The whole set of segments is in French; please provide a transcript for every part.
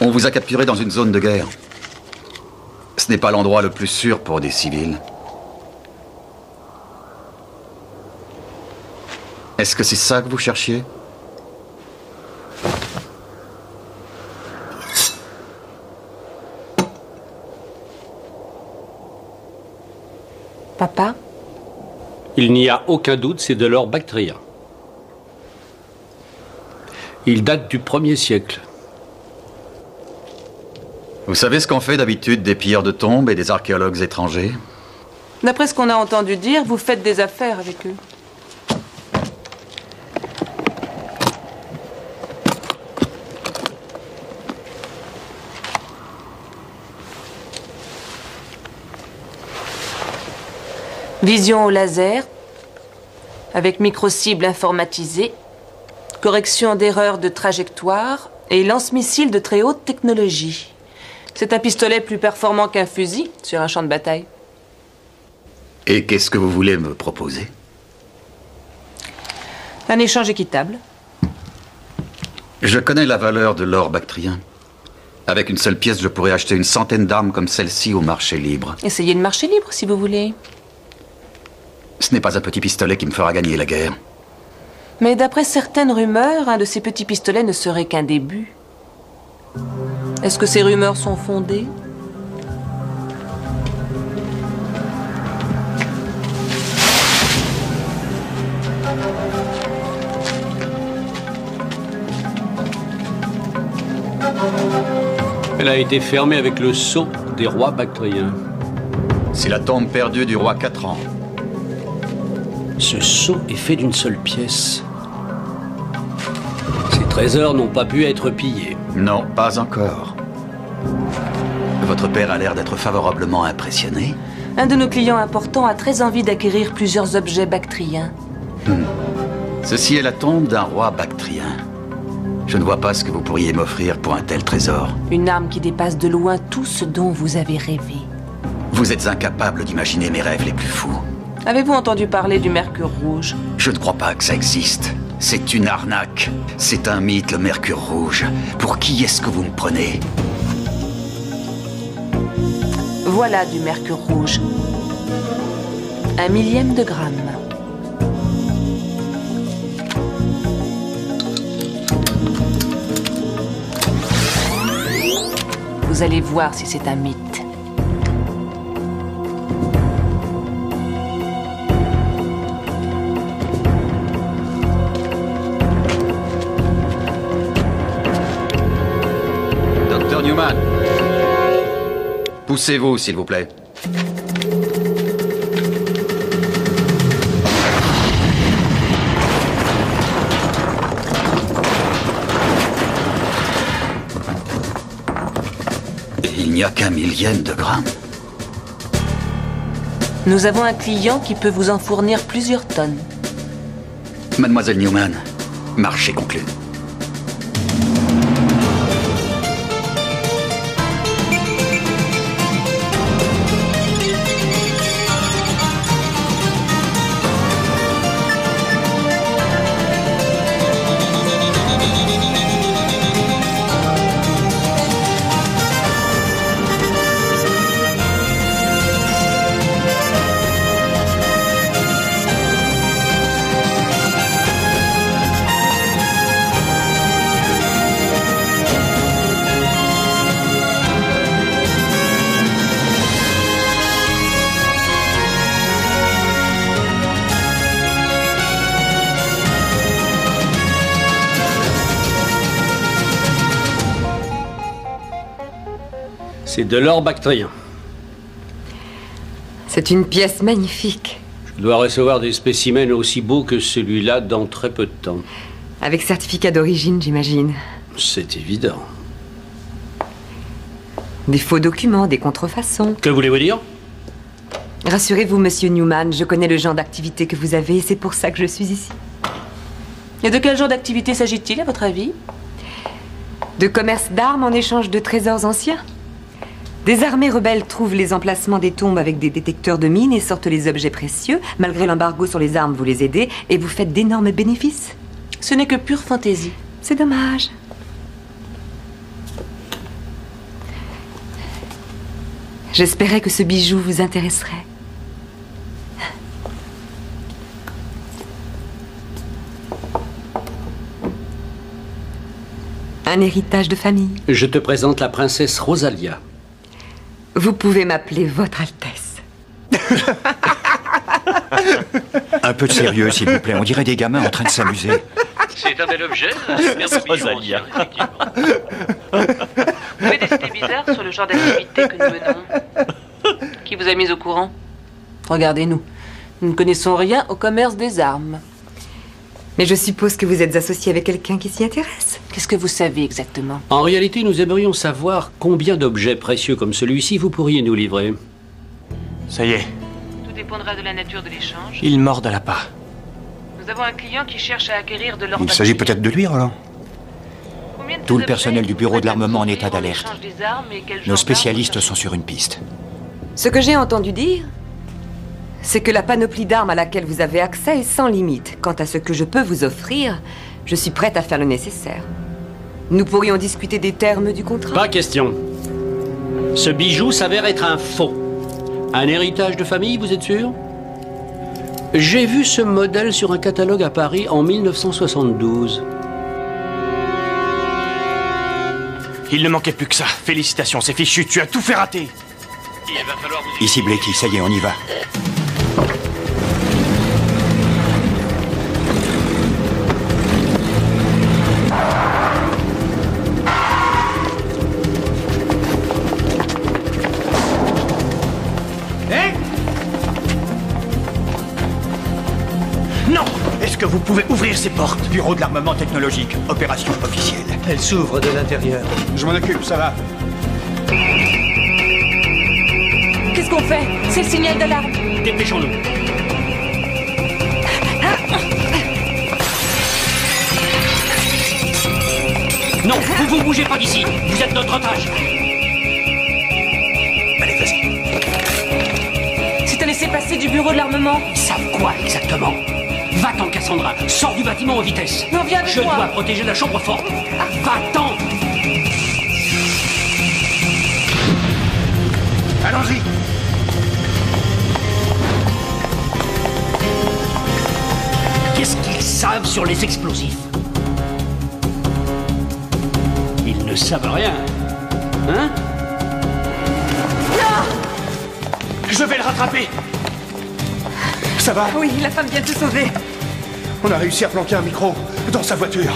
On vous a capturé dans une zone de guerre. Ce n'est pas l'endroit le plus sûr pour des civils. Est-ce que c'est ça que vous cherchiez? Papa? Il n'y a aucun doute, c'est de l'or bactrien. Il date du 1er siècle. Vous savez ce qu'en fait d'habitude des pilleurs de tombes et des archéologues étrangers? D'après ce qu'on a entendu dire, vous faites des affaires avec eux. Vision au laser, avec micro-cible informatisée, correction d'erreurs de trajectoire et lance-missile de très haute technologie. C'est un pistolet plus performant qu'un fusil sur un champ de bataille. Et qu'est-ce que vous voulez me proposer? Un échange équitable. Je connais la valeur de l'or bactrien. Avec une seule pièce, je pourrais acheter une centaine d'armes comme celle-ci au marché libre. Essayez le marché libre, si vous voulez. Ce n'est pas un petit pistolet qui me fera gagner la guerre. Mais d'après certaines rumeurs, un de ces petits pistolets ne serait qu'un début. Est-ce que ces rumeurs sont fondées? Elle a été fermée avec le sceau des rois bactriens. C'est la tombe perdue du roi 4 ans. Ce sceau est fait d'une seule pièce. Ces trésors n'ont pas pu être pillés. Non, pas encore. Votre père a l'air d'être favorablement impressionné. Un de nos clients importants a très envie d'acquérir plusieurs objets bactriens. Ceci est la tombe d'un roi bactrien. Je ne vois pas ce que vous pourriez m'offrir pour un tel trésor. Une arme qui dépasse de loin tout ce dont vous avez rêvé. Vous êtes incapable d'imaginer mes rêves les plus fous. Avez-vous entendu parler du Mercure Rouge? Je ne crois pas que ça existe. C'est une arnaque. C'est un mythe, le Mercure Rouge. Pour qui est-ce que vous me prenez? Voilà du Mercure Rouge. 1 millième de gramme. Vous allez voir si c'est un mythe. Docteur Newman. Poussez-vous, s'il vous plaît. Il n'y a qu'un millième de gramme. Nous avons un client qui peut vous en fournir plusieurs tonnes. Mademoiselle Newman, marché conclu. C'est de l'or bactrien. C'est une pièce magnifique. Je dois recevoir des spécimens aussi beaux que celui-là dans très peu de temps. Avec certificat d'origine, j'imagine. C'est évident. Des faux documents, des contrefaçons. Que voulez-vous dire? Rassurez-vous, monsieur Newman, je connais le genre d'activité que vous avez et c'est pour ça que je suis ici. Et de quel genre d'activité s'agit-il, à votre avis? De commerce d'armes en échange de trésors anciens. Des armées rebelles trouvent les emplacements des tombes avec des détecteurs de mines et sortent les objets précieux. Malgré l'embargo sur les armes, vous les aidez et vous faites d'énormes bénéfices. Ce n'est que pure fantaisie. C'est dommage. J'espérais que ce bijou vous intéresserait. Un héritage de famille. Je te présente la princesse Rosalia. Vous pouvez m'appeler Votre Altesse. Un peu de sérieux, s'il vous plaît. On dirait des gamins en train de s'amuser. C'est un bel objet, Rosalia. Vous avez des idées bizarres sur le genre d'activité que nous menons? Qui vous a mis au courant? Regardez-nous. Nous ne connaissons rien au commerce des armes. Mais je suppose que vous êtes associé avec quelqu'un qui s'y intéresse. Qu'est-ce que vous savez exactement? En réalité, nous aimerions savoir combien d'objets précieux comme celui-ci vous pourriez nous livrer. Ça y est, Tout dépendra de la nature de l'échange. il mord à la pas. Nous avons un client qui cherche à acquérir de l'or. Il s'agit peut-être de lui, Roland. Combien de Tout le ces personnel objets du bureau de l'armement en pourraient état offrir d'alerte. l'échange des armes et quel Nos genre spécialistes d'armes sont sur une piste. Ce que j'ai entendu dire, c'est que la panoplie d'armes à laquelle vous avez accès est sans limite. Quant à ce que je peux vous offrir, je suis prête à faire le nécessaire. Nous pourrions discuter des termes du contrat. Pas question. Ce bijou s'avère être un faux. Un héritage de famille, vous êtes sûr? J'ai vu ce modèle sur un catalogue à Paris en 1972. Il ne manquait plus que ça. Félicitations, c'est fichu, tu as tout fait rater. Il va falloir vous... Ici Blakey, ça y est, on y va. Non! Est-ce que vous pouvez ouvrir ces portes? Bureau de l'armement technologique, opération officielle. Elle s'ouvre de l'intérieur. Je m'en occupe, ça va. Qu'est-ce qu'on fait? C'est le signal d'alarme. Dépêchons-nous. Non, vous bougez pas d'ici. Vous êtes notre otage. Allez, vas-y. C'est un laissez-passer du bureau de l'armement. Ils savent quoi exactement? Va-t'en, Cassandra. Sors du bâtiment en vitesse. Non, viens avec Je moi. dois protéger la chambre forte. Va-t'en. Allons-y. Qu'est-ce qu'ils savent sur les explosifs? Ils ne savent rien. Hein? Je vais le rattraper. Ça va? Oui, la femme vient te sauver. On a réussi à planquer un micro dans sa voiture.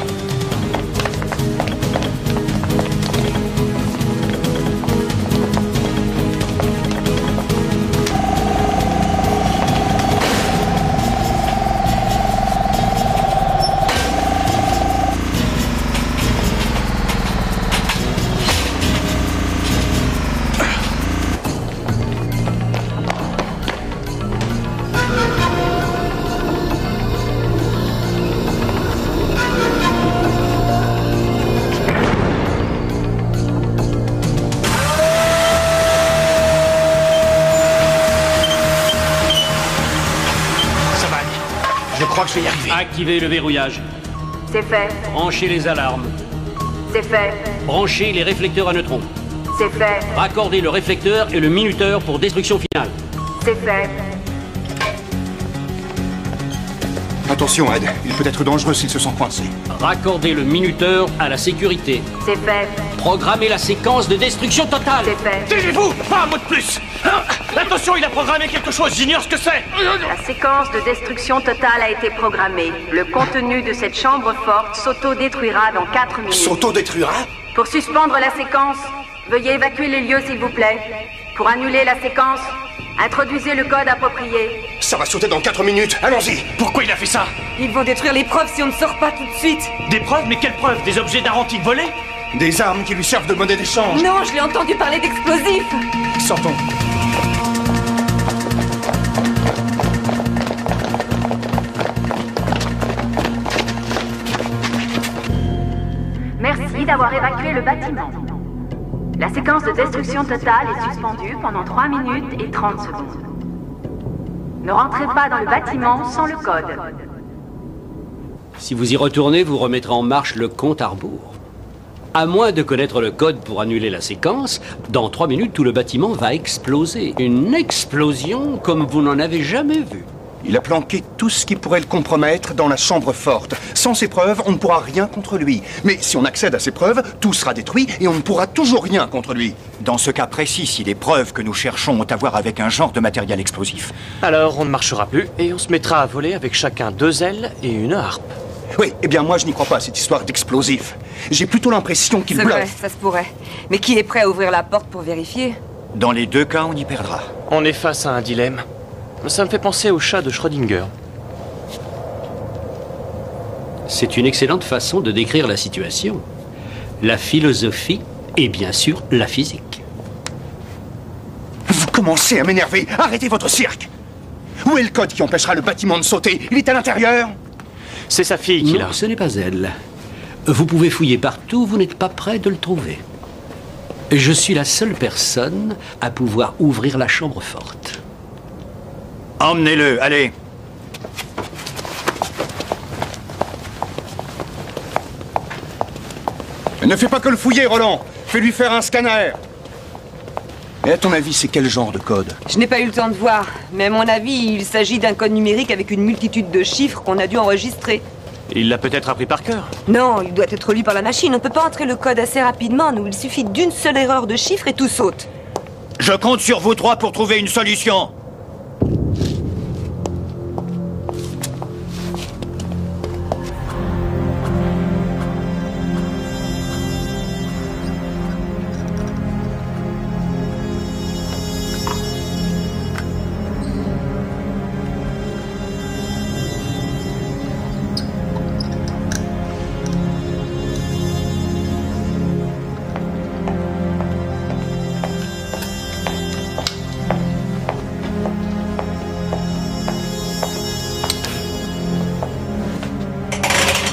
Je crois que je vais y arriver. Activez le verrouillage. C'est fait, Branchez les alarmes. c'est fait, Branchez les réflecteurs à neutrons. c'est fait, Raccordez le réflecteur et le minuteur pour destruction finale. c'est fait, Attention, Ed. Il peut être dangereux s'ils se sont coincés. Raccordez le minuteur à la sécurité. c'est fait, Programmez la séquence de destruction totale. c'est fait. Taisez-vous! Pas un mot de plus! Hein? Attention, il a programmé quelque chose, j'ignore ce que c'est! La séquence de destruction totale a été programmée. Le contenu de cette chambre forte s'auto-détruira dans 4 minutes. S'auto-détruira? Pour suspendre la séquence, veuillez évacuer les lieux s'il vous plaît. Pour annuler la séquence, introduisez le code approprié. Ça va sauter dans 4 minutes, allons-y! Pourquoi il a fait ça? Ils vont détruire les preuves si on ne sort pas tout de suite. Des preuves? Mais quelles preuves? Des objets d'Arantique volés? Des armes qui lui servent de monnaie d'échange. Non, je l'ai entendu parler d'explosifs. Sortons. Merci d'avoir évacué le bâtiment. La séquence de destruction totale est suspendue pendant 3 minutes et 30 secondes. Ne rentrez pas dans le bâtiment sans le code. Si vous y retournez, vous remettrez en marche le compte à rebours. À moins de connaître le code pour annuler la séquence, dans 3 minutes, tout le bâtiment va exploser. Une explosion comme vous n'en avez jamais vu. Il a planqué tout ce qui pourrait le compromettre dans la chambre forte. Sans ces preuves, on ne pourra rien contre lui. Mais si on accède à ces preuves, tout sera détruit et on ne pourra toujours rien contre lui. Dans ce cas précis, si les preuves que nous cherchons ont à voir avec un genre de matériel explosif. Alors on ne marchera plus et on se mettra à voler avec chacun 2 ailes et une harpe. Oui, eh bien moi je n'y crois pas à cette histoire d'explosif. J'ai plutôt l'impression qu'il C'est bluffe. vrai, ça se pourrait. Mais qui est prêt à ouvrir la porte pour vérifier? Dans les 2 cas, on y perdra. On est face à un dilemme. Ça me fait penser au chat de Schrödinger. C'est une excellente façon de décrire la situation. La philosophie et bien sûr la physique. Vous commencez à m'énerver. Arrêtez votre cirque. Où est le code qui empêchera le bâtiment de sauter? Il est à l'intérieur. C'est sa fille qui l'a. Non, ce n'est pas elle. Vous pouvez fouiller partout, vous n'êtes pas prêt de le trouver. Je suis la seule personne à pouvoir ouvrir la chambre forte. Emmenez-le, allez. Ne fais pas que le fouiller, Roland. Fais-lui faire un scanner. Et à ton avis, c'est quel genre de code? Je n'ai pas eu le temps de voir, mais à mon avis, il s'agit d'un code numérique avec une multitude de chiffres qu'on a dû enregistrer. Il l'a peut-être appris par cœur. Non, il doit être lu par la machine. On ne peut pas entrer le code assez rapidement, nous. Il suffit d'une seule erreur de chiffre et tout saute. Je compte sur vous 3 pour trouver une solution.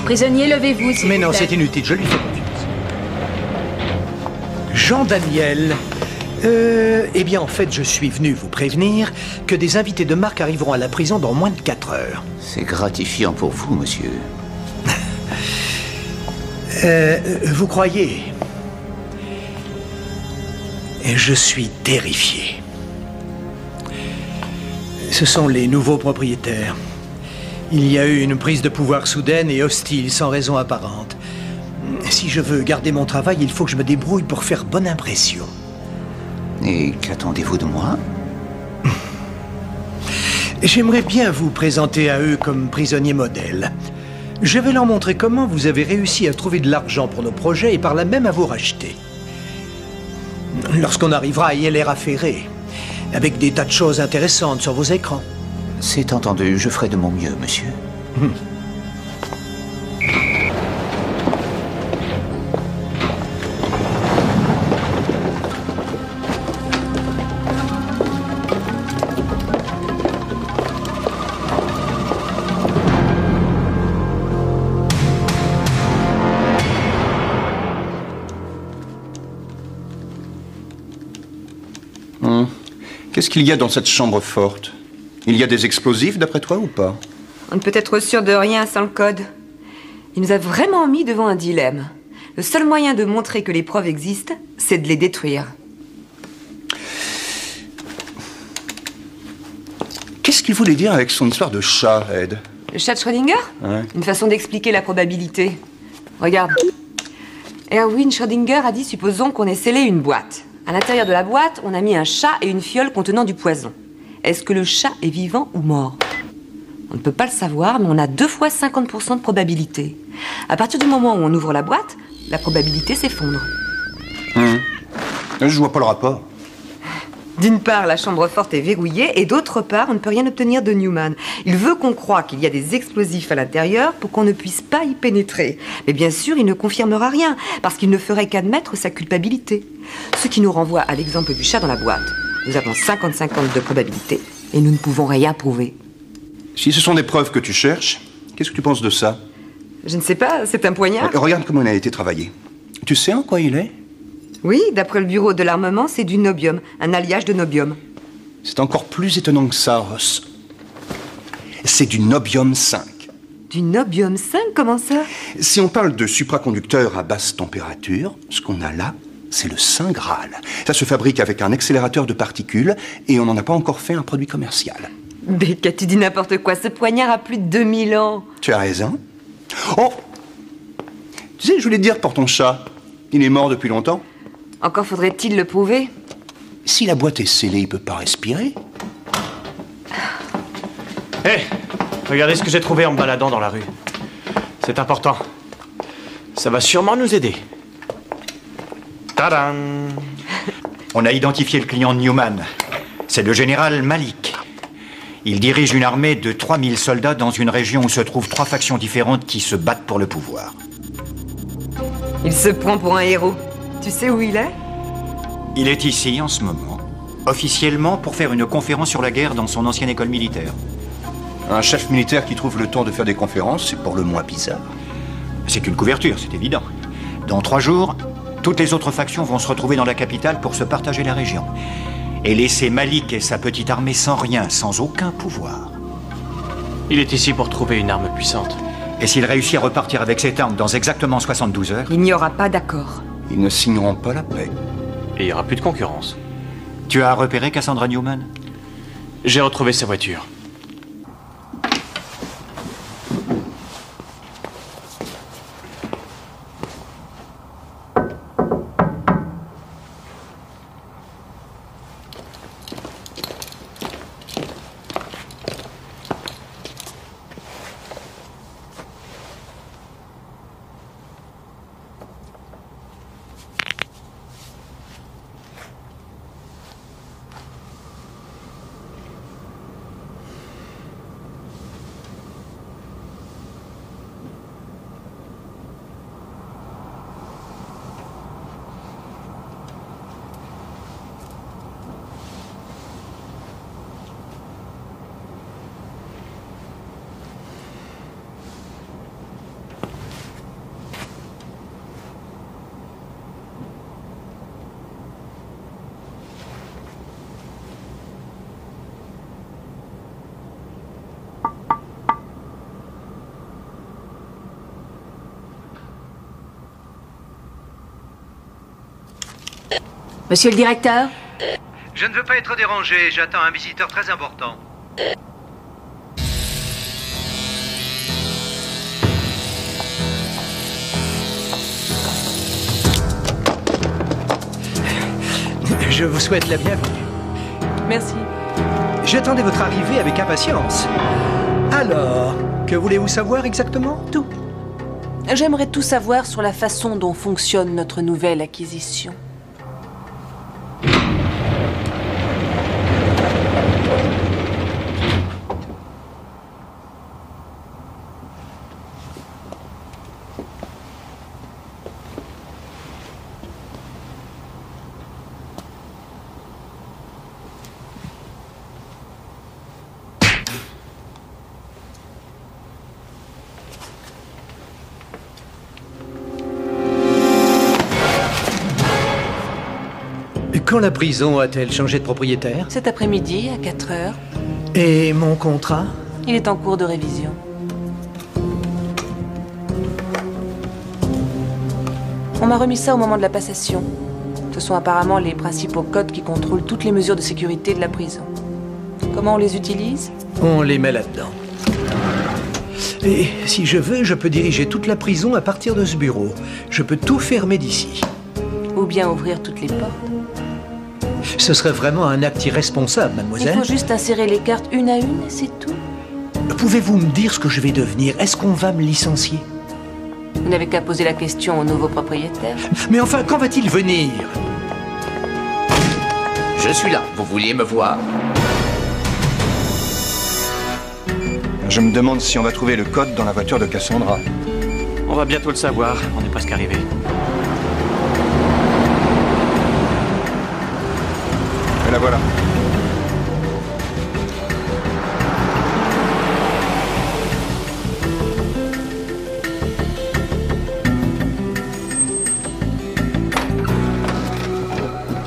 Prisonnier, levez-vous, s'il Mais vous non, plaît. c'est inutile, je lui fais confiance. Jean-Daniel. Eh bien, en fait, je suis venu vous prévenir que des invités de marque arriveront à la prison dans moins de 4 heures. C'est gratifiant pour vous, monsieur. Vous croyez? Je suis terrifié. Ce sont les nouveaux propriétaires. Il y a eu une prise de pouvoir soudaine et hostile, sans raison apparente. Si je veux garder mon travail, il faut que je me débrouille pour faire bonne impression. Et qu'attendez-vous de moi? J'aimerais bien vous présenter à eux comme prisonnier modèle. Je vais leur montrer comment vous avez réussi à trouver de l'argent pour nos projets et par là même à vous racheter. Lorsqu'on arrivera à y aller affairé, avec des tas de choses intéressantes sur vos écrans. C'est entendu, je ferai de mon mieux, monsieur. Qu'est-ce qu'il y a dans cette chambre forte? Il y a des explosifs, d'après toi, ou pas? On ne peut être sûr de rien sans le code. Il nous a vraiment mis devant un dilemme. Le seul moyen de montrer que les preuves existent, c'est de les détruire. Qu'est-ce qu'il voulait dire avec son histoire de chat, Ed? Le chat de Schrödinger? Ouais. Une façon d'expliquer la probabilité. Regarde. Erwin Schrödinger a dit, supposons qu'on ait scellé une boîte. À l'intérieur de la boîte, on a mis un chat et une fiole contenant du poison. Est-ce que le chat est vivant ou mort? On ne peut pas le savoir, mais on a 2 fois 50% de probabilité. À partir du moment où on ouvre la boîte, la probabilité s'effondre. Je vois pas le rapport. D'une part, la chambre forte est verrouillée, et d'autre part, on ne peut rien obtenir de Newman. Il veut qu'on croie qu'il y a des explosifs à l'intérieur pour qu'on ne puisse pas y pénétrer. Mais bien sûr, il ne confirmera rien, parce qu'il ne ferait qu'admettre sa culpabilité. Ce qui nous renvoie à l'exemple du chat dans la boîte. Nous avons 50-50 de probabilité, et nous ne pouvons rien prouver. Si ce sont des preuves que tu cherches, qu'est-ce que tu penses de ça? Je ne sais pas, c'est un poignard? Regarde comment il a été travaillé. Tu sais en quoi il est? Oui, d'après le bureau de l'armement, c'est du nobium, un alliage de nobium. C'est encore plus étonnant que ça, Ross. C'est du nobium 5. Du nobium 5, comment ça? Si on parle de supraconducteur à basse température, ce qu'on a là, c'est le Saint Graal. Ça se fabrique avec un accélérateur de particules et on n'en a pas encore fait un produit commercial. Becca, tu dis n'importe quoi. Ce poignard a plus de 2000 ans. Tu as raison. Oh! Tu sais, je voulais te dire pour ton chat, il est mort depuis longtemps. Encore faudrait-il le prouver? Si la boîte est scellée, il peut pas respirer. Hé, regardez ce que j'ai trouvé en me baladant dans la rue. C'est important. Ça va sûrement nous aider. Tadam! On a identifié le client de Newman. C'est le général Malik. Il dirige une armée de 3000 soldats dans une région où se trouvent 3 factions différentes qui se battent pour le pouvoir. Il se prend pour un héros. Tu sais où il est? Il est ici en ce moment, officiellement pour faire une conférence sur la guerre dans son ancienne école militaire. Un chef militaire qui trouve le temps de faire des conférences, c'est pour le moins bizarre. C'est une couverture, c'est évident. Dans 3 jours, toutes les autres factions vont se retrouver dans la capitale pour se partager la région. Et laisser Malik et sa petite armée sans rien, sans aucun pouvoir. Il est ici pour trouver une arme puissante. Et s'il réussit à repartir avec cette arme dans exactement 72 heures... Il n'y aura pas d'accord. Ils ne signeront pas la paix. Et il n'y aura plus de concurrence. Tu as repéré Cassandra Newman? J'ai retrouvé sa voiture. Monsieur le directeur? Je ne veux pas être dérangé, j'attends un visiteur très important. Je vous souhaite la bienvenue. Merci. J'attendais votre arrivée avec impatience. Alors, que voulez-vous savoir exactement? Tout. J'aimerais tout savoir sur la façon dont fonctionne notre nouvelle acquisition. Quand la prison a-t-elle changé de propriétaire? Cet après-midi, à 4 heures. Et mon contrat? Il est en cours de révision. On m'a remis ça au moment de la passation. Ce sont apparemment les principaux codes qui contrôlent toutes les mesures de sécurité de la prison. Comment on les utilise? On les met là-dedans. Et si je veux, je peux diriger toute la prison à partir de ce bureau. Je peux tout fermer d'ici. Ou bien ouvrir toutes les portes. Ce serait vraiment un acte irresponsable, mademoiselle. Il faut juste insérer les cartes une à une, et c'est tout. Pouvez-vous me dire ce que je vais devenir? Est-ce qu'on va me licencier? Vous n'avez qu'à poser la question au nouveau propriétaire. Mais enfin, quand va-t-il venir? Je suis là. Vous vouliez me voir? Je me demande si on va trouver le code dans la voiture de Cassandra. On va bientôt le savoir. On est presque arrivé. Et la voilà.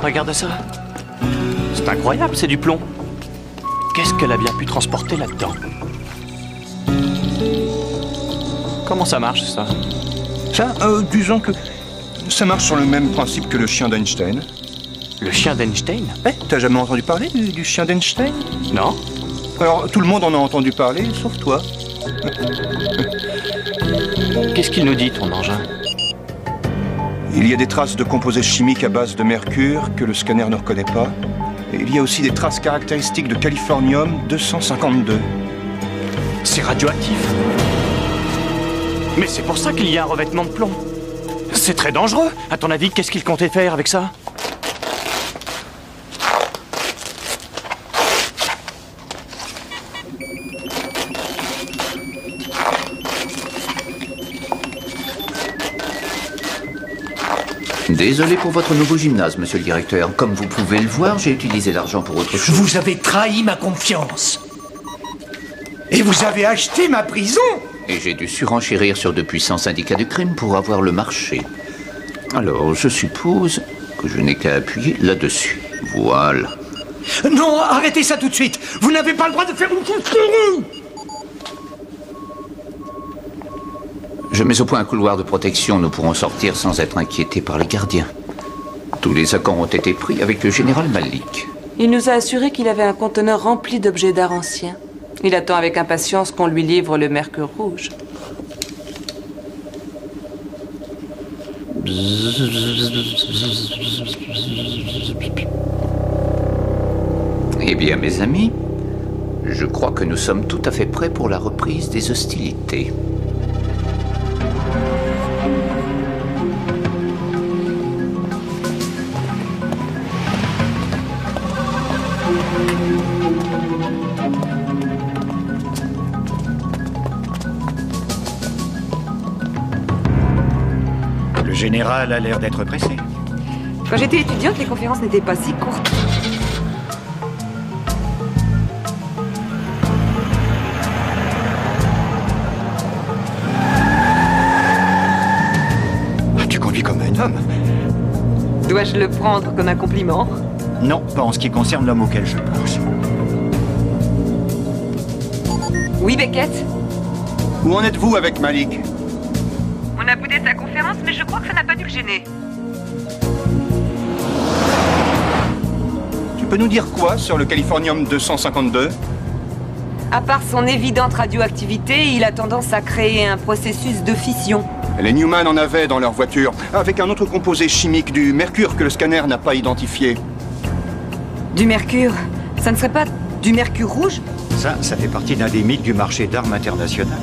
Regarde ça. C'est incroyable, c'est du plomb. Qu'est-ce qu'elle a bien pu transporter là-dedans? Comment ça marche, ça? Ça, disons que ça marche sur le même principe que le chien d'Einstein. Le chien d'Einstein? Eh, t'as jamais entendu parler du chien d'Einstein? Non. Alors, tout le monde en a entendu parler, sauf toi. Qu'est-ce qu'il nous dit, ton engin? Il y a des traces de composés chimiques à base de mercure que le scanner ne reconnaît pas. Et il y a aussi des traces caractéristiques de californium-252. C'est radioactif. Mais c'est pour ça qu'il y a un revêtement de plomb. C'est très dangereux. À ton avis, qu'est-ce qu'il comptait faire avec ça? Désolé pour votre nouveau gymnase, monsieur le directeur. Comme vous pouvez le voir, j'ai utilisé l'argent pour autre chose. Vous avez trahi ma confiance. Et vous avez acheté ma prison. Et j'ai dû surenchérir sur de puissants syndicats du crime pour avoir le marché. Alors, je suppose que je n'ai qu'à appuyer là-dessus. Voilà. Non, arrêtez ça tout de suite. Vous n'avez pas le droit de faire une chose pour Je mets au point un couloir de protection. Nous pourrons sortir sans être inquiétés par les gardiens. Tous les accords ont été pris avec le général Malik. Il nous a assuré qu'il avait un conteneur rempli d'objets d'art anciens. Il attend avec impatience qu'on lui livre le mercure rouge. Eh bien, mes amis, je crois que nous sommes tout à fait prêts pour la reprise des hostilités. Le général a l'air d'être pressé. Quand j'étais étudiante, les conférences n'étaient pas si courtes. Tu conduis comme un homme. Dois-je le prendre comme un compliment? Non, pas en ce qui concerne l'homme auquel je pense. Oui, Beckett? Où en êtes-vous avec Malik? On a boudé sa conférence, mais je crois que ça n'a pas dû le gêner. Tu peux nous dire quoi sur le californium-252? À part son évidente radioactivité, il a tendance à créer un processus de fission. Les Newman en avaient dans leur voiture, avec un autre composé chimique, du mercure que le scanner n'a pas identifié. Du mercure? Ça ne serait pas du mercure rouge? Ça fait partie d'un des mythes du marché d'armes international.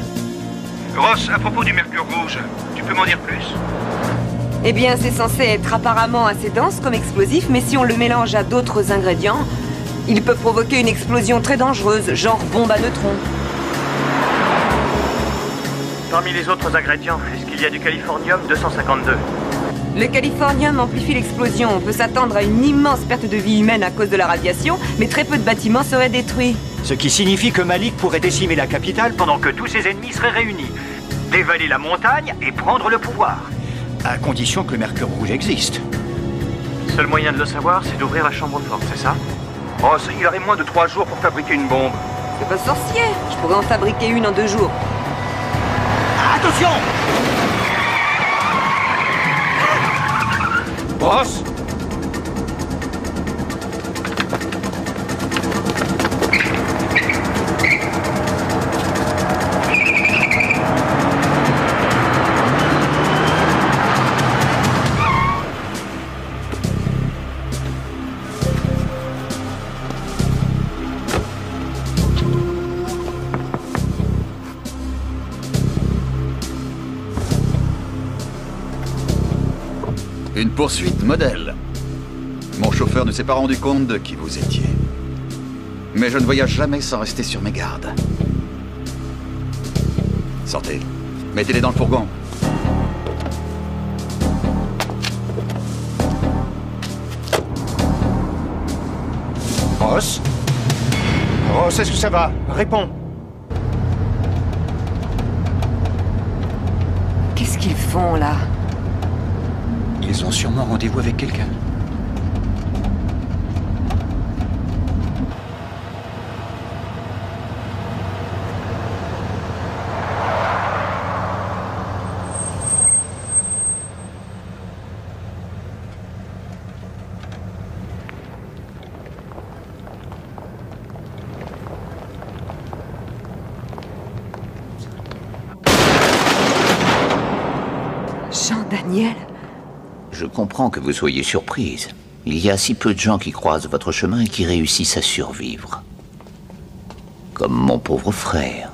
Ross, à propos du mercure rouge, tu peux m'en dire plus? Eh bien, c'est censé être apparemment assez dense comme explosif, mais si on le mélange à d'autres ingrédients, il peut provoquer une explosion très dangereuse, genre bombe à neutrons. Parmi les autres ingrédients, est-ce qu'il y a du californium-252? Le californium amplifie l'explosion. On peut s'attendre à une immense perte de vie humaine à cause de la radiation, mais très peu de bâtiments seraient détruits. Ce qui signifie que Malik pourrait décimer la capitale pendant que tous ses ennemis seraient réunis. Dévaler la montagne et prendre le pouvoir. À condition que le mercure rouge existe. Seul moyen de le savoir, c'est d'ouvrir la chambre forte, c'est ça? Ross, il aurait moins de 3 jours pour fabriquer une bombe. C'est pas sorcier. Je pourrais en fabriquer une en 2 jours. Attention! Ross! Une poursuite modèle. Mon chauffeur ne s'est pas rendu compte de qui vous étiez. Mais je ne voyage jamais sans rester sur mes gardes. Sortez. Mettez-les dans le fourgon. Ross? Ross, est-ce que ça va? Réponds. Qu'est-ce qu'ils font, là? Ils ont sûrement rendez-vous avec quelqu'un. Niel? Je comprends que vous soyez surprise. Il y a si peu de gens qui croisent votre chemin et qui réussissent à survivre. Comme mon pauvre frère.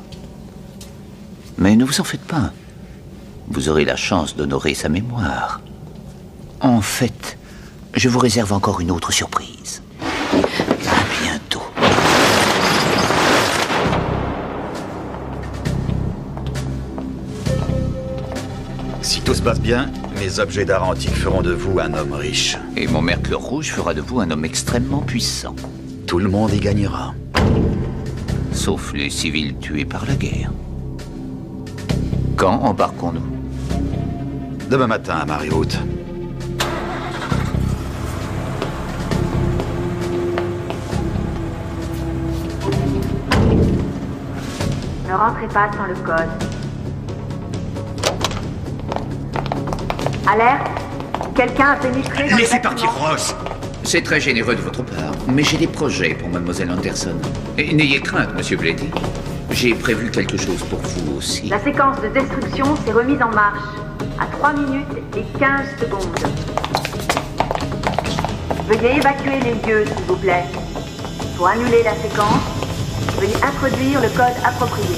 Mais ne vous en faites pas. Vous aurez la chance d'honorer sa mémoire. En fait, je vous réserve encore une autre surprise. À bientôt. Si tout se passe bien, mes objets d'art antique feront de vous un homme riche. Et mon Mercure rouge fera de vous un homme extrêmement puissant. Tout le monde y gagnera. Sauf les civils tués par la guerre. Quand embarquons-nous? Demain matin à marée haute. Ne rentrez pas sans le code. Alerte! Quelqu'un a pénétré dans Laissez le partir bâtiment. Ross. C'est très généreux de votre part, mais j'ai des projets pour Mademoiselle Anderson. Et n'ayez crainte, Monsieur Blady. J'ai prévu quelque chose pour vous aussi. La séquence de destruction s'est remise en marche. À 3 minutes et 15 secondes. Veuillez évacuer les lieux, s'il vous plaît. Pour annuler la séquence, veuillez introduire le code approprié.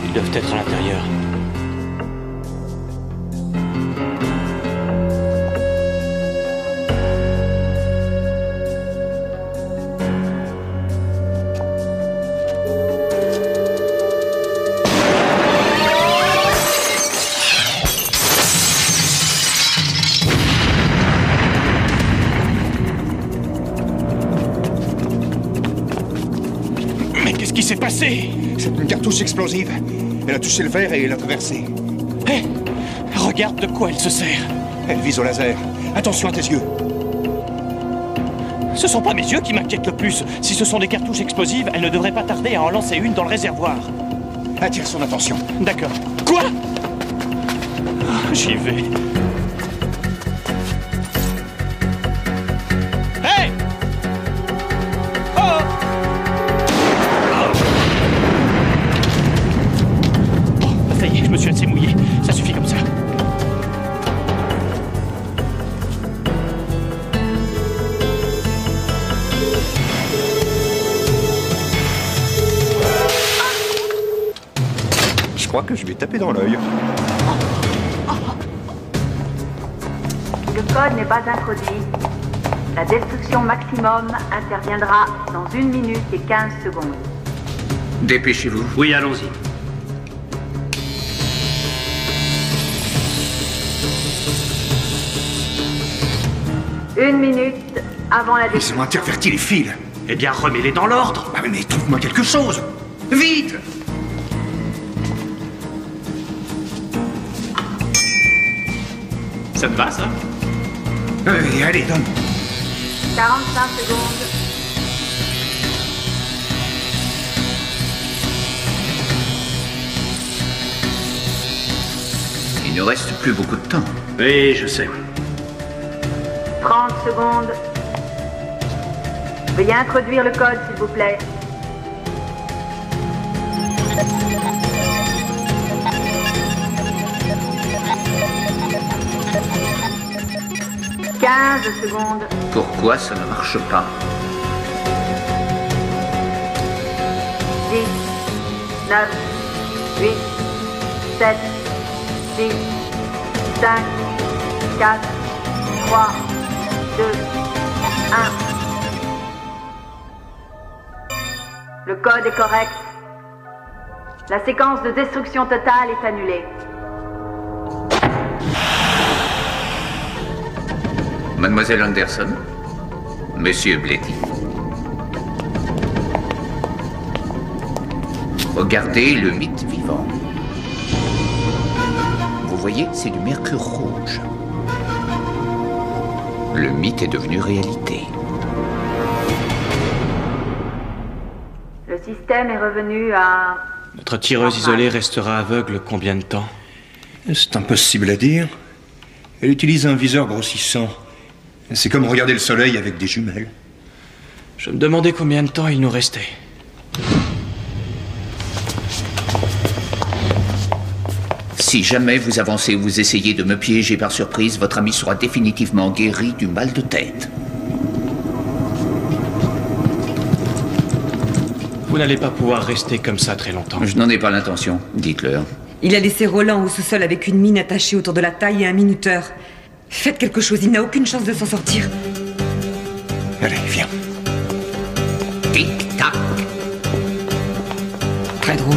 Ils doivent être à l'intérieur. Mais qu'est-ce qui s'est passé? C'est une cartouche explosive. Elle a touché le verre et l'a traversé. Hé! Regarde de quoi elle se sert. Elle vise au laser. Attention à tes yeux. Ce sont pas mes yeux qui m'inquiètent le plus. Si ce sont des cartouches explosives, elle ne devrait pas tarder à en lancer une dans le réservoir. Attire son attention. D'accord. Quoi? J'y vais. Hé! Oh! Ça y est, je me suis assez mouillé. Ça suffit comme ça. Je crois que je vais taper dans l'œil. Le code n'est pas introduit. La destruction maximum interviendra dans 1 minute et 15 secondes. Dépêchez-vous. Oui, allons-y. Une minute avant la Ils destruction. ont interverti les fils. Eh bien, remets-les dans l'ordre. Ah mais trouve-moi quelque chose. Vite! Ça te va, ça? Allez, donne. 45 secondes. Il ne reste plus beaucoup de temps. Oui, je sais. 30 secondes. Veuillez introduire le code, s'il vous plaît. « 15 secondes. Pourquoi ça ne marche pas? 10, 9, 8, 7, 6, 5, 4, 3, 2, 1. Le code est correct. La séquence de destruction totale est annulée. Mademoiselle Anderson, Monsieur Blady. Regardez le mythe vivant. Vous voyez, c'est du mercure rouge. Le mythe est devenu réalité. Le système est revenu à... Notre tireuse isolée restera aveugle combien de temps? C'est impossible à dire. Elle utilise un viseur grossissant. C'est comme regarder le soleil avec des jumelles. Je me demandais combien de temps il nous restait. Si jamais vous avancez ou vous essayez de me piéger par surprise, votre ami sera définitivement guéri du mal de tête. Vous n'allez pas pouvoir rester comme ça très longtemps. Je n'en ai pas l'intention, dites-leur. Il a laissé Roland au sous-sol avec une mine attachée autour de la taille et un minuteur. Faites quelque chose, il n'a aucune chance de s'en sortir. Allez, viens. Tic-tac. Très drôle.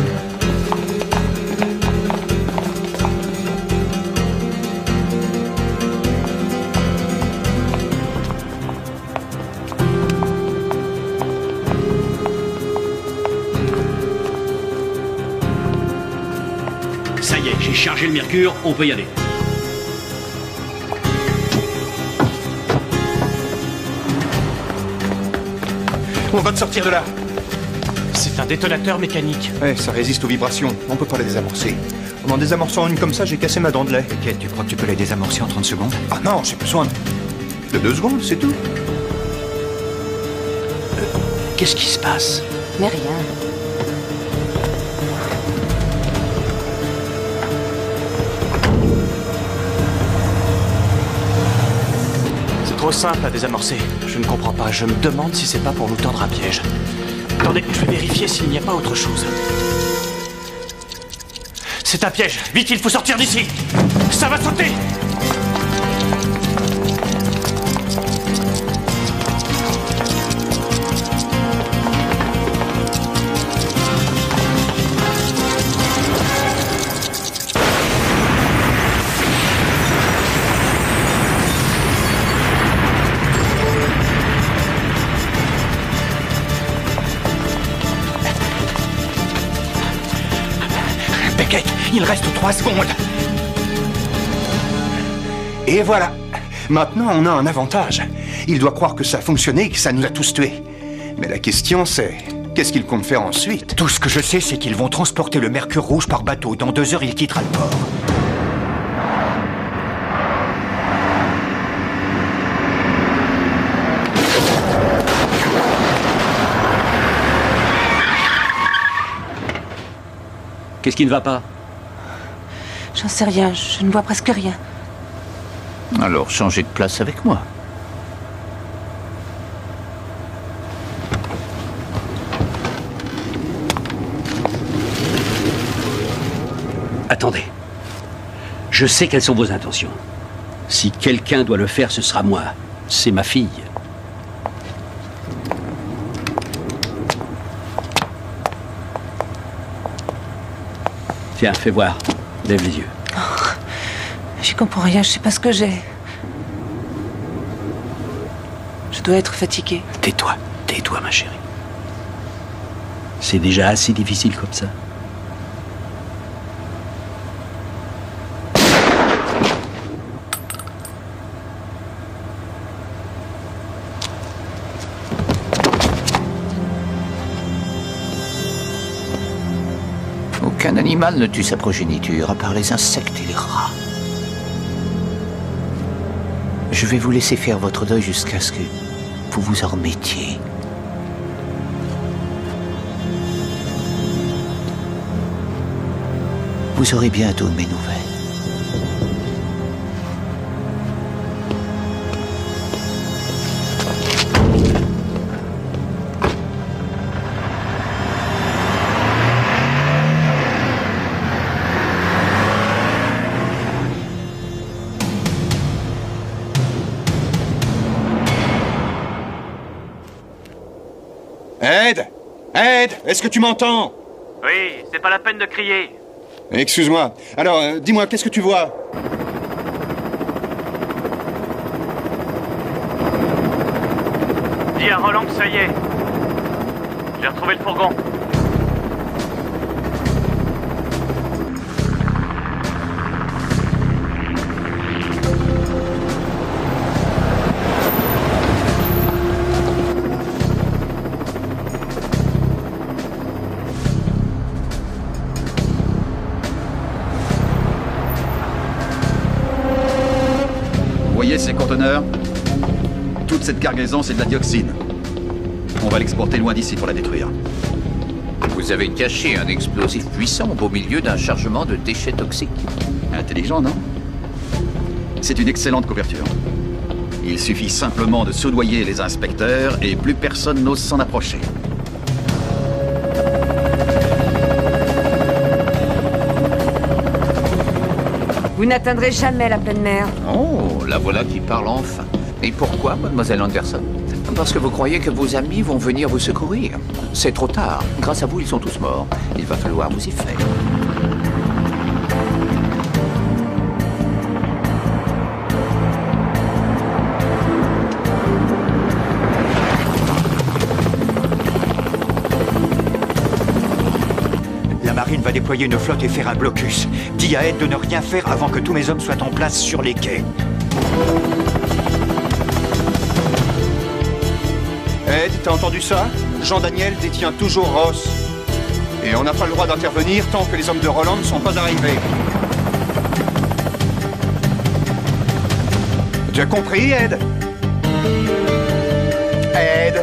Ça y est, j'ai chargé le mercure, on peut y aller. On va te sortir de là. C'est un détonateur mécanique. Ouais, ça résiste aux vibrations. On peut pas la désamorcer. En désamorçant une comme ça, j'ai cassé ma dent de lait. Ok, tu crois que tu peux la désamorcer en 30 secondes? Ah non, j'ai besoin de 2 secondes, c'est tout. Qu'est-ce qui se passe? Mais rien. C'est trop simple à désamorcer. Je ne comprends pas. Je me demande si c'est pas pour nous tendre un piège. Attendez, je vais vérifier s'il n'y a pas autre chose. C'est un piège. Vite, il faut sortir d'ici. Ça va sauter. Il reste 3 secondes. Et voilà. Maintenant, on a un avantage. Il doit croire que ça a fonctionné et que ça nous a tous tués. Mais la question, c'est... qu'est-ce qu'il compte faire ensuite? Tout ce que je sais, c'est qu'ils vont transporter le mercure rouge par bateau. Dans 2 heures, il quittera le port. Qu'est-ce qui ne va pas? J'en sais rien, je ne vois presque rien. Alors, changez de place avec moi. Attendez. Je sais quelles sont vos intentions. Si quelqu'un doit le faire, ce sera moi. C'est ma fille. Tiens, fais voir. Lève les yeux. Oh, j'y comprends rien, je sais pas ce que j'ai. Je dois être fatiguée. Tais-toi, tais-toi, ma chérie. C'est déjà assez difficile comme ça. Aucun animal ne tue sa progéniture, à part les insectes et les rats. Je vais vous laisser faire votre deuil jusqu'à ce que vous vous en remettiez. Vous aurez bientôt de mes nouvelles. Ed! Ed! Est-ce que tu m'entends? Oui, c'est pas la peine de crier. Excuse-moi. Alors, dis-moi, qu'est-ce que tu vois? Dis à Roland que ça y est. J'ai retrouvé le fourgon. Voyez ces conteneurs? Toute cette cargaison, c'est de la dioxine. On va l'exporter loin d'ici pour la détruire. Vous avez caché un explosif puissant au beau milieu d'un chargement de déchets toxiques. Intelligent, non? C'est une excellente couverture. Il suffit simplement de soudoyer les inspecteurs et plus personne n'ose s'en approcher. Vous n'atteindrez jamais la pleine mer. Oh, la voilà qui parle enfin. Et pourquoi, mademoiselle Anderson? Parce que vous croyez que vos amis vont venir vous secourir. C'est trop tard. Grâce à vous, ils sont tous morts. Il va falloir vous y faire. La marine va déployer une flotte et faire un blocus. Dis à Ed de ne rien faire avant que tous mes hommes soient en place sur les quais. Ed, t'as entendu ça? Jean-Daniel détient toujours Ross. Et on n'a pas le droit d'intervenir tant que les hommes de Roland ne sont pas arrivés. Tu as compris, Ed? Ed?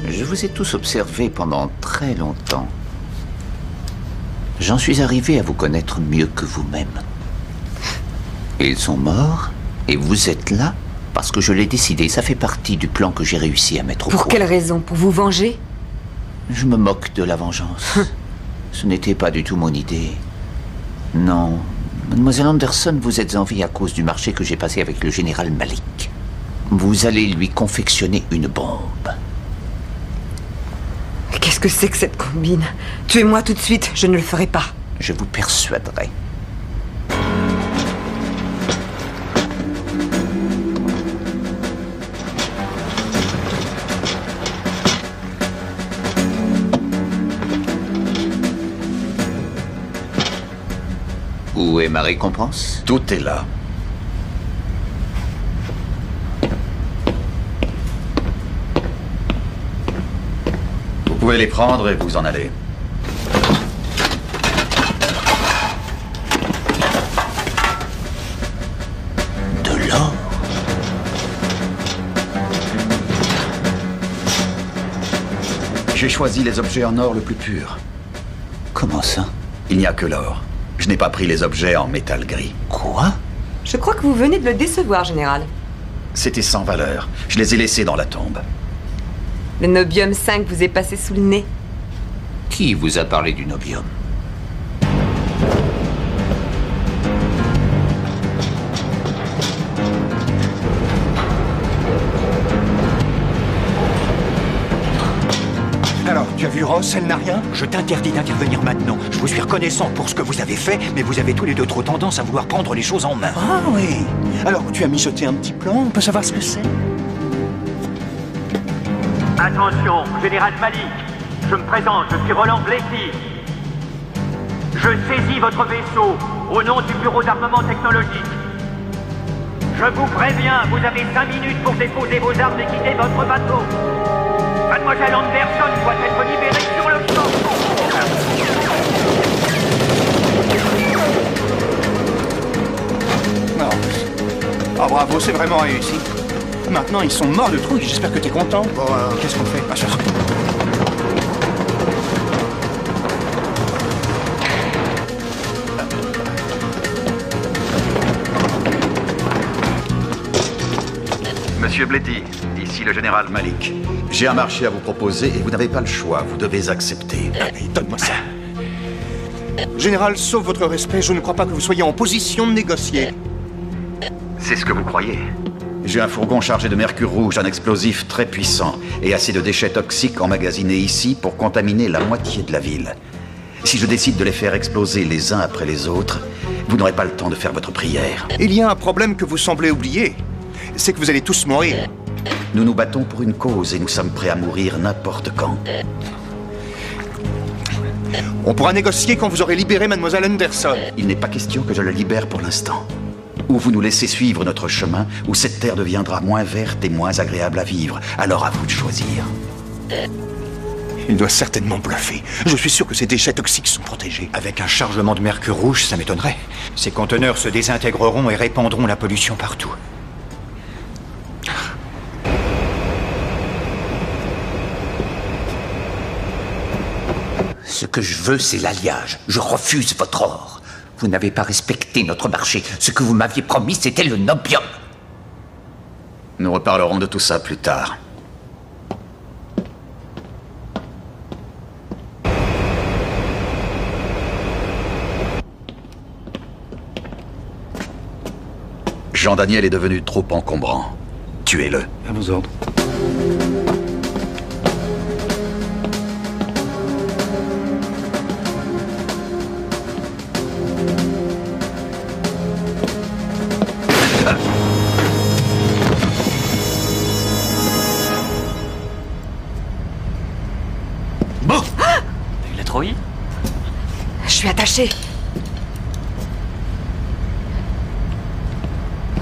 Je vous ai tous observés pendant très longtemps. J'en suis arrivé à vous connaître mieux que vous-même. Ils sont morts, et vous êtes là parce que je l'ai décidé. Ça fait partie du plan que j'ai réussi à mettre au point. Pour quelle raison? Pour vous venger? Je me moque de la vengeance. Ce n'était pas du tout mon idée. Non. Mademoiselle Anderson, vous êtes en vie à cause du marché que j'ai passé avec le général Malik. Vous allez lui confectionner une bombe. Qu'est-ce que c'est que cette combine? Tuez-moi tout de suite, je ne le ferai pas. Je vous persuaderai. Où est ma récompense? Tout est là. Vous pouvez les prendre et vous en aller. De l'or? J'ai choisi les objets en or le plus pur. Comment ça? Il n'y a que l'or. Je n'ai pas pris les objets en métal gris. Quoi? Je crois que vous venez de le décevoir, général. C'était sans valeur. Je les ai laissés dans la tombe. Le Nobium 5 vous est passé sous le nez. Qui vous a parlé du Nobium? Alors, tu as vu Ross, elle n'a rien? Je t'interdis d'intervenir maintenant. Je vous suis reconnaissant pour ce que vous avez fait, mais vous avez tous les deux trop tendance à vouloir prendre les choses en main. Ah oui. Alors, tu as mijoté un petit plan, on peut savoir ce que c'est? Attention, Général Malik. Je me présente, je suis Roland Blakey. Je saisis votre vaisseau au nom du Bureau d'armement technologique. Je vous préviens, vous avez 5 minutes pour déposer vos armes et quitter votre bateau. Mademoiselle Anderson doit être libérée sur le champ. Non. Oh, bravo, c'est vraiment réussi. Maintenant, ils sont morts de trouille. J'espère que tu es content. Bon, qu'est-ce qu'on fait? Monsieur Bletty, ici le général Malik. J'ai un marché à vous proposer et vous n'avez pas le choix. Vous devez accepter. Allez, donne-moi ça. Général, sauf votre respect, je ne crois pas que vous soyez en position de négocier. C'est ce que vous croyez. J'ai un fourgon chargé de mercure rouge, un explosif très puissant, et assez de déchets toxiques emmagasinés ici pour contaminer la moitié de la ville. Si je décide de les faire exploser les uns après les autres, vous n'aurez pas le temps de faire votre prière. Il y a un problème que vous semblez oublier. C'est que vous allez tous mourir. Nous nous battons pour une cause et nous sommes prêts à mourir n'importe quand. On pourra négocier quand vous aurez libéré Mademoiselle Anderson. Il n'est pas question que je le libère pour l'instant. Ou vous nous laissez suivre notre chemin, ou cette terre deviendra moins verte et moins agréable à vivre. Alors à vous de choisir. Il doit certainement bluffer. Je suis sûr que ces déchets toxiques sont protégés. Avec un chargement de mercure rouge, ça m'étonnerait. Ces conteneurs se désintégreront et répandront la pollution partout. Ce que je veux, c'est l'alliage. Je refuse votre or. Vous n'avez pas respecté notre marché. Ce que vous m'aviez promis, c'était le nobium. Nous reparlerons de tout ça plus tard. Jean-Daniel est devenu trop encombrant. Tuez-le. À vos ordres. Bon. Il est trop. Je suis attachée.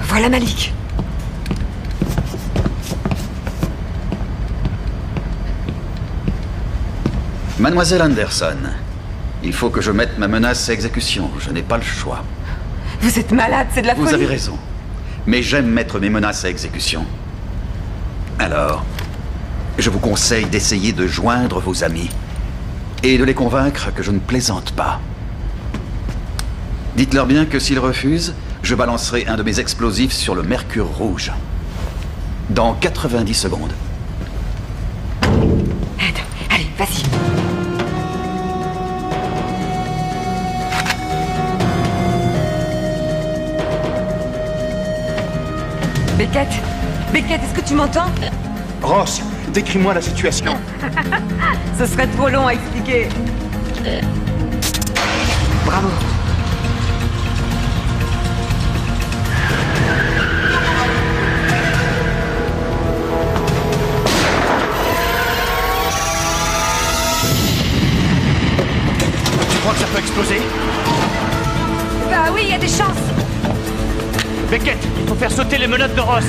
Voilà Malik. Mademoiselle Anderson, il faut que je mette ma menace à exécution. Je n'ai pas le choix. Vous êtes malade, c'est de la folie. Vous avez raison. Mais j'aime mettre mes menaces à exécution. Alors, je vous conseille d'essayer de joindre vos amis et de les convaincre que je ne plaisante pas. Dites-leur bien que s'ils refusent, je balancerai un de mes explosifs sur le mercure rouge. Dans 90 secondes. Allez, vas-y. Beckett, est-ce que tu m'entends? Ross, décris-moi la situation. Ce serait trop long à expliquer. Bravo. Tu crois que ça peut exploser? Bah oui, il y a des chances. Beckett, il faut faire sauter les menottes de Ross.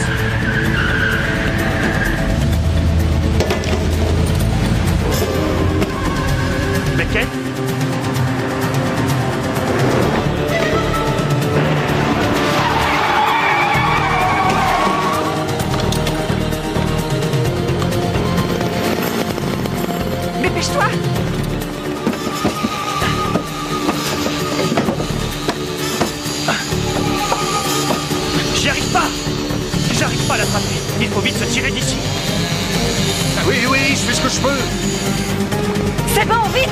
Beckett? Dépêche-toi. J'arrive pas à l'attraper. Il faut vite se tirer d'ici. Oui, je fais ce que je peux. C'est bon, vite.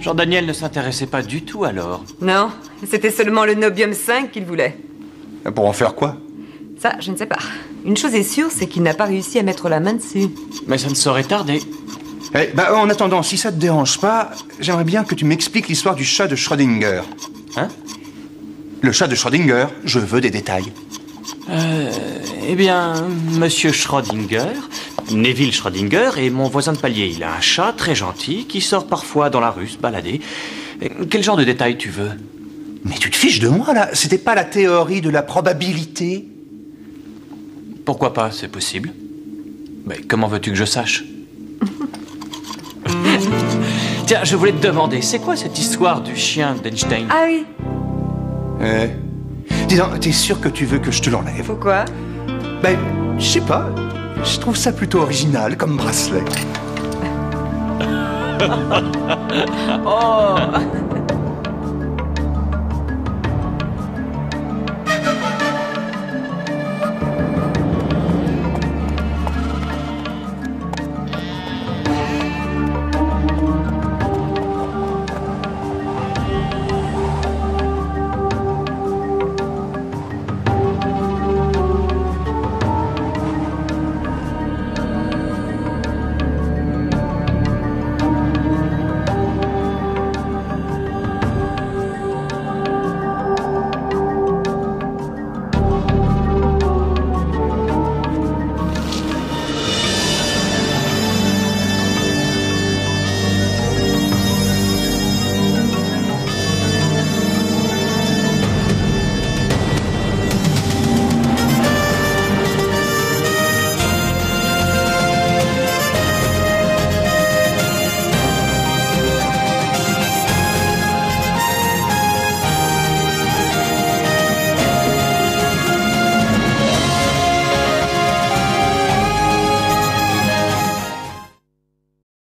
Jean-Daniel ne s'intéressait pas du tout alors. Non, c'était seulement le Nobium 5 qu'il voulait. Pour en faire quoi? Ça, je ne sais pas. Une chose est sûre, c'est qu'il n'a pas réussi à mettre la main dessus. Mais ça ne saurait tarder. En attendant, si ça te dérange pas, j'aimerais bien que tu m'expliques l'histoire du chat de Schrödinger. Hein? Le chat de Schrödinger, je veux des détails. Eh bien, Monsieur Schrödinger, Neville Schrödinger, est mon voisin de palier. Il a un chat très gentil qui sort parfois dans la rue se balader. Quel genre de détails tu veux? Mais tu te fiches de moi, là? C'était pas la théorie de la probabilité? Pourquoi pas, c'est possible. Mais comment veux-tu que je sache? Tiens, je voulais te demander, c'est quoi cette histoire du chien d'Einstein? Ah oui. Dis donc, t'es sûr que tu veux que je te l'enlève? Pourquoi? Je sais pas. Je trouve ça plutôt original comme bracelet. Oh.